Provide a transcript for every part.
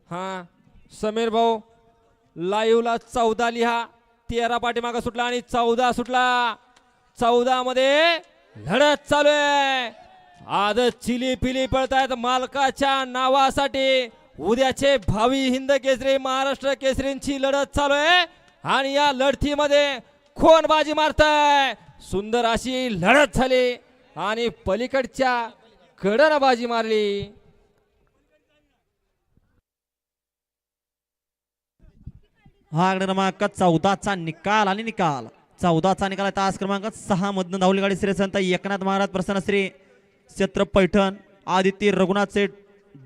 हा समीर भाऊ लाईव्हला 14 लिहा. 13 पाठीमागा सुटला आणि 14 सुटला. 14 मध्ये लढत चालू आहे. आदत चिली पिली पळतायत मालकाच्या नावासाठी. उद्याचे भावी हिंद केसरी महाराष्ट्र केसरींची लढत चालू आहे आणि या लढतीमध्ये कोण बाजी मारताय. सुंदर अशी लढत झाली आणि पलीकडच्या कडनं बाजी मारली. हा क्रमांक 14चा निकाल आणि निकाल 14चा निकाल तास क्रमांक 6 मधून धावली गाडी श्री संत एकनाथ महाराज प्रसन्न श्री क्षेत्र पैठण आदित्य रघुनाथ सेठ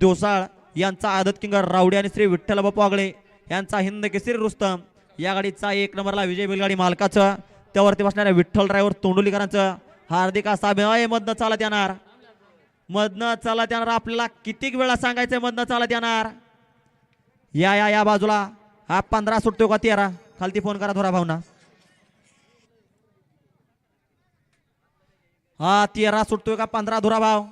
दोसाळ यांचा आदत किंग रावडी आणि श्री विठ्ठल बापू आगळे यांचा हिंद केसरी रुस्तम. या गाडीचा 1 नंबरला विजय बैलगाडी मालकाचं त्यावरती बसणाऱ्या विठ्ठल ड्रायव्हर तोंडुलीकरांचं हार्दिक असा अभिनय. मधनं चालत येणार, मधनं चालत येणार. आपल्याला किती वेळा सांगायचंय मधनं चालत येणार. या या या बाजूला. हा 15 सुटतो का 13? खालती फोन करा थोडा भावना. हा 13 सुटतोय का 15 धुरा भाव.